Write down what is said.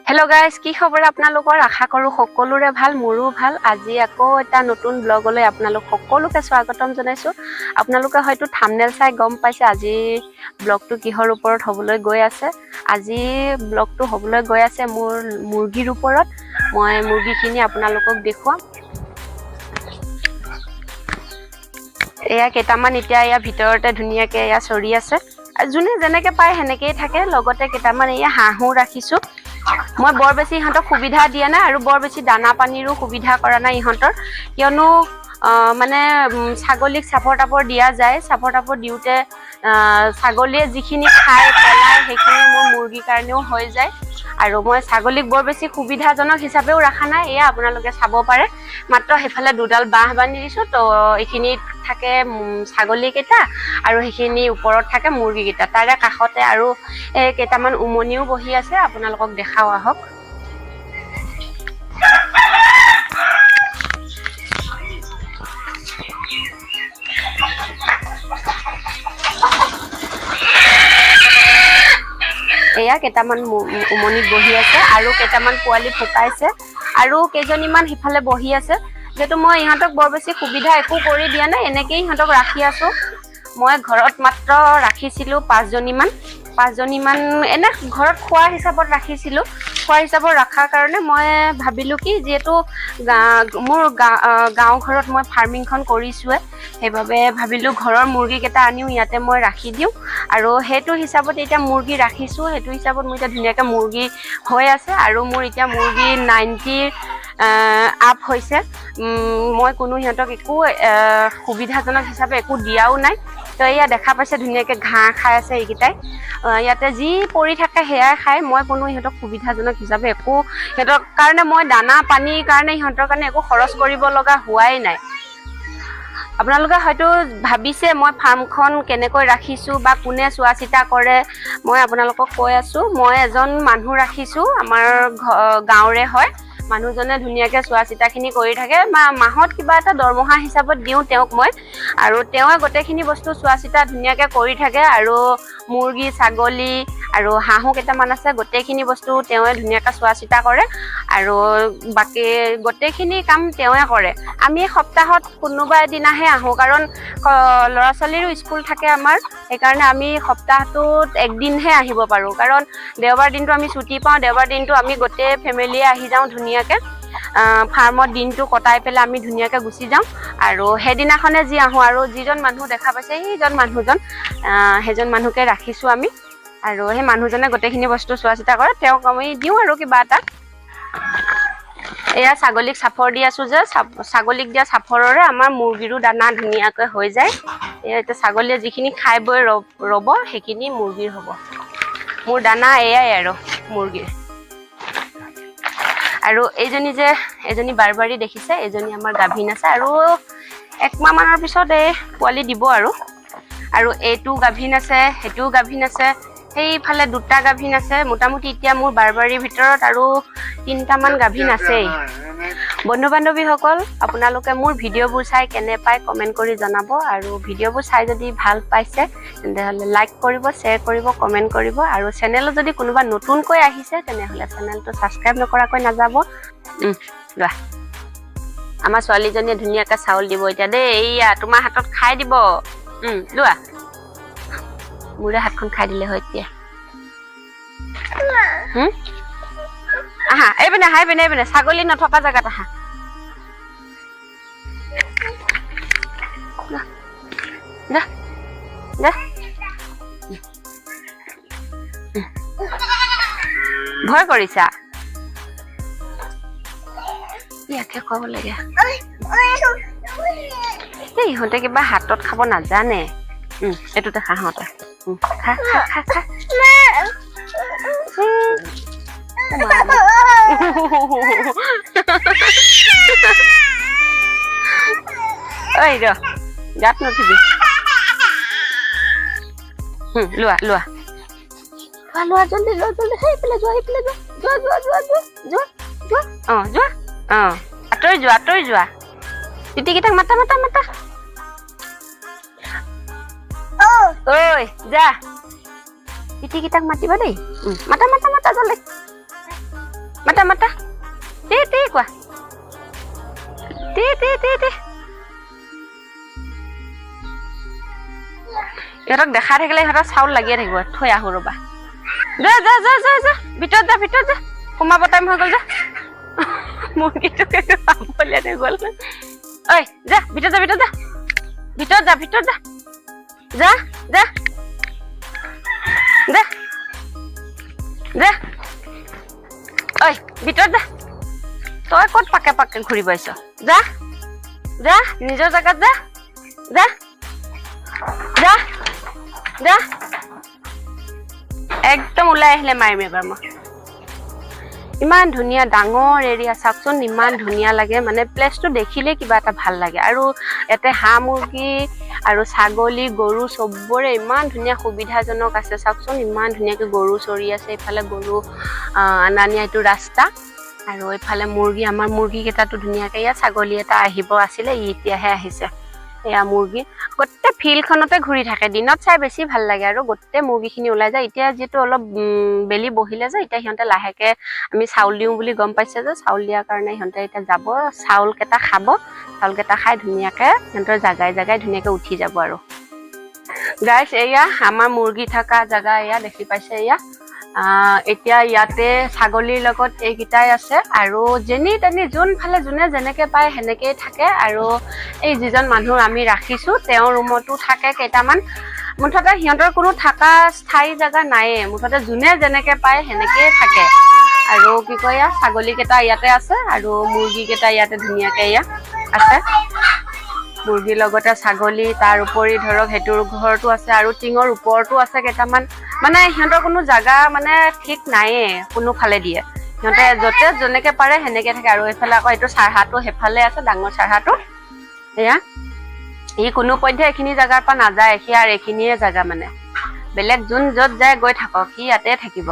Hello guys, কি খবৰ আপোনালোকৰ আশা কৰো সকলোৰে ভাল মোৰো ভাল আজি আকৌ এটা নতুন ব্লগলৈ আপোনালোক সকলোকে স্বাগতম জনাইছো আপোনালোকে হয়তো থাম্বনেল চাই গম পাইছে আজি ব্লগটো কিহৰ ওপৰত হ'বলৈ গৈ আছে আজি ব্লগটো হ'বলৈ গৈ আছে মোৰ মুৰ্গীৰ ওপৰত মই মুৰ্গীখিনি আপোনালোকক দেখুৱাম এয়া কেটামান এতিয়া এয়া ভিতৰতে ধুনিয়াকে এয়া চৰি আছে জুনে যেনেকে পায় হেনেকেই থাকে লগতে কেটামান এয়া হাঁহু ৰাখিছো মই বৰ বেছি ইহঁতক সুবিধা দিয়া নাই আৰু বৰ বেছি দানা পানীৰো সুবিধা কৰা নাই ইহঁতৰ কিয়নো মানে ছাগলীক চাপৰ টাপৰ দিয়া যায় চাপৰ টাপৰ দিওতে ছাগলীয়ে যিখিনি খায় পেলাই সেইখিনি মোৰ মুৰ্গীৰ কাৰণেও হৈ যায় আৰু মই ছাগলীক বৰ বেছি সুবিধাজনক হিচাপেও ৰাখা নাই এয়া আপোনালোকে চাব পাৰে মাত্ৰ হেফালে দুডাল বাহ বান্ধি দিছো তো এইখিনি থাকে ছাগলী কেটা আৰু সেইখিনি ওপৰত থাকে মুৰ্গী কেটা তাৰে কাষতে আৰু কেটামান উমনিও বহি আছে আপোনালোকক দেখাও আহক এয়া কেটামান উমনিত বহি আছে আৰু কেটামান পোৱালি ফুটাইছে আৰু কেজনীমান হিফালে বহি আছে যেটো মই ইহঁতক বৰ বেছি সুবিধা একো কৰি দিয়া নাই এনেকেই ইহঁতক ৰাখি আছো মই ঘৰত মাত্ৰ ৰাখিছিলো 5 জনীমান এনে ঘৰত খোৱা হিচাপত ৰাখিছিলো খোৱা হিচাপত ৰাখাৰ কাৰণে মই ভাবিলো কি যেটো মোৰ গাঁও ঘৰত মই ফাৰ্মিংখন কৰিছোৱে হেবাবে ভাবিলো ঘৰৰ মুৰ্গী কেটা আনিও ইয়াতে মই ৰাখি দিও আৰু হেতু হিচাপত এটা মুৰ্গী ৰাখিছো হেতু হিচাপত মই এটা ধুনিয়াকে মুৰ্গী হৈ আছে আৰু মোৰ এটা মুৰ্গী 90 আপ হৈছে মই কোনো হিহঁতক একো সুবিধাজনক হিচাপে একো দিয়াও নাই তো এয়া দেখা পাইছে ধুনিয়াকে ঘাঁ খাই আছে এইকিটাই ইয়াতে যি পৰি থাকে হেয়া খাই মই কোনো হিহঁতক সুবিধাজনক হিচাপে একো হিহঁতৰ কাৰণে মই দানা পানীৰ কাৰণে হিহঁতৰ কাৰণে একো খৰচ কৰিব লগা হোৱাই নাই আপোনালোকে হয়তো ভাবিছে মই ফাৰ্মখন কেনেকৈ ৰাখিছো বা কোনে চোৱা চিতা কৰে মই আপোনালোকক কৈ আছো মই এজন মানুহ ৰাখিছো আমাৰ গাঁৱৰে হয় মানুহজনে ধুনিয়াকে চোৱা চিতাখিনি কৰি থাকে মাহত কিবা এটা দৰমহা হিচাপত দিও তেওঁক মই আৰু তেওঁ গটেখিনি বস্তু চোৱা চিতা ধুনিয়াকে কৰি থাকে আৰু মুৰ্গী ছাগলী আৰু হাঁহু কেটামান আছে গটেখিনি বস্তু তেওঁৱে ধুনিয়াকে চোৱা চিতা কৰে আৰু বাকি গটেখিনি কাম তেওঁৱে কৰে আমি সপ্তাহত কোনোবা এদিনাহে আহো কাৰণ লৰা ছোৱালীৰো স্কুল থাকে আমাৰ এই কাৰণে আমি সপ্তাহটোত একদিনহে আহিব পাৰো কাৰণ দেওবাৰ দিনটো আমি ছুটি পাওঁ দেওবাৰ দিনটো আমি গটে ফেমিলি আহি যাওঁ ধুনিয়াকে ফাৰ্মত দিনটো কটাই পেলাই আমি ধুনিয়াকে গুচি যাওঁ আৰু হেদিনাখনে যি আহো আৰু যিজন মানুহ দেখা পাইছে এইজন মানুহজন হেজন মানুহকে ৰাখিছো আমি আৰু হে মানুহজনে গটেখিনি বস্তু চোৱা চিতা কৰে তেওঁক আমি দিও আৰু কিবা এটা এয়া ছাগলীক সাফৰ দি আছো যে ছাগলীক দিয়া সাফৰৰে আমাৰ মুৰ্গীৰো দানা ধুনিয়াকৈ হৈ যায় এটা ছাগলীয়ে যিখিনি খাই বৈ ৰব হেখিনি মুৰ্গীৰ হ'ব মোৰ দানা এয়াই আৰু মুৰ্গীৰ আৰু এজনী বাৰবাৰী দেখিছে এজনী আমাৰ গাভিন আছে আৰু এক মাহ মানৰ পিছত এই পোৱালি দিব আৰু এইটো গাভিন আছে হেতু গাভিন আছে সেইফালে দুটা গাভিন আছে মোটামুটি এতিয়া মোৰ বাৰবাৰীৰ ভিতৰত আৰু 3টা মান গাভিন আছে বন্ধু বান্ধৱীসকল আপোনালোকে মোৰ ভিডিঅ'বোৰ চাই কেনে পায় কমেন্ট কৰি জনাব আৰু ভিডিঅ'বোৰ চাই যদি ভাল পাইছে তেন্তে লাইক কৰিব শ্বেয়াৰ কৰিব কমেন্ট কৰিব আৰু চেনেলত যদি কোনোবা নতুনকৈ আহিছে তেনেহলে চেনেলটো সাবস্ক্ৰাইব নকৰাকৈ নাযাব লোৱা আমাৰ ছোৱালীজনীয়ে ধুনিয়াকৈ চাউল দিব এতিয়া দেই এইয়া তোমাৰ হাতত খাই দিব লোৱা মুৰে হাতখন খাই দিলে হয় এতিয়া আহা এইপিনে এইপিনে ছাগলী নথকা জাগাত আহা ভয় কৰিছা ইয়াকে ক'ব লাগে ইহঁতে কিবা হাতত খাব নাজানে এটোতে খাহঁতে খা ঐ গাত নথিবি লোৱা জলদি সেইফালে যোৱা আঁতৰি যোৱা তিতিকেইটাক মাতা ঐ যা তিতিকেইটাক মাতিবা দেই মাতা জলদি মাতা মাতা টি টি কোৱা টি টি টি টি ইহঁতক দেখাই থাকিলে ইহঁতৰ চাউল লাগিয়ে থাকিব থৈ আহো ৰবা যা যা যা যা যা ভিতৰত যা সোমাব টাইম হৈ গ'ল যা মুৰ্গীটোকে পাবলিয়াতে গ'ল ঐ যা ভিতৰত যা যা যা যা যা ঐ ভিতৰত যা তই ক'ত পাকে পাকে ঘূৰি পাইছ যা যা নিজৰ জেগাত যা যা যা যা একদম ওলাই আহিলে মাৰিম এবাৰ মই ইমান ধুনীয়া ডাঙৰ এৰিয়া চাওকচোন ইমান ধুনীয়া লাগে মানে প্লেচটো দেখিলে কিবা এটা ভাল লাগে আৰু ইয়াতে হাঁহ মুৰ্গী আৰু ছাগলী গৰু চবৰে ইমান ধুনীয়া সুবিধাজনক আছে চাওকচোন ইমান ধুনীয়াকৈ গৰু চৰি আছে ইফালে গৰু আনানিয়া এইটো ৰাস্তা আৰু এইফালে মুৰ্গী আমাৰ মুৰ্গী কেইটাটো ধুনীয়াকৈ ইয়াত ছাগলী এটা আহিব আছিলে এতিয়াহে আহিছে এয়া মুৰ্গী গোটেই ফিল্ডখনতে ঘূৰি থাকে দিনত চাই বেছি ভাল লাগে আৰু গোটেই মুৰ্গীখিনি ওলাই যায় এতিয়া যিটো অলপ বেলি বহিলে যে এতিয়া সিহঁতে লাহেকে আমি চাউল দিওঁ বুলি গম পাইছে যে চাউল দিয়াৰ কাৰণে সিহঁতে এতিয়া যাব চাউলকেইটা খাব চাউলকেইটা খাই ধুনীয়াকৈ সিহঁতৰ জাগাই ধুনীয়াকৈ উঠি যাব আৰু গাইছ এয়া আমাৰ মুৰ্গী থকা জাগা এয়া দেখি পাইছে এয়া এতিয়া ইয়াতে ছাগলীৰ লগত এইকেইটাই আছে আৰু যেনি তেনি যোনফালে যোনে যেনেকৈ পায় সেনেকেই থাকে আৰু এই যিজন মানুহ আমি ৰাখিছোঁ তেওঁৰ ৰুমতো থাকে কেইটামান মুঠতে সিহঁতৰ কোনো থকা স্থায়ী জেগা নাইয়ে মুঠতে যোনে যেনেকৈ পায় সেনেকেই থাকে আৰু কি কয় এয়া ছাগলীকেইটা ইয়াতে আছে আৰু মুৰ্গীকেইটা ইয়াতে ধুনীয়াকৈ এয়া আছে মুৰ্গীৰ লগতে ছাগলী তাৰ উপৰি ধৰক সেইটোৰ ঘৰটো আছে আৰু টিঙৰ ওপৰতো আছে কেইটামান মানে সিহঁতৰ কোনো জাগা মানে ঠিক নাইয়ে কোনোফালে দিয়ে সিহঁতে য'তে যেনেকৈ পাৰে সেনেকৈ থাকে আৰু এইফালে আকৌ এইটো চাৰহাটো সেইফালে আছে ডাঙৰ চাৰহাটো এয়া ই কোনো পধ্যে এইখিনি জেগাৰ পৰা নাযায় সি আৰু এইখিনিয়ে জেগা মানে বেলেগ যোন য'ত যায় গৈ থাকক সি ইয়াতে থাকিব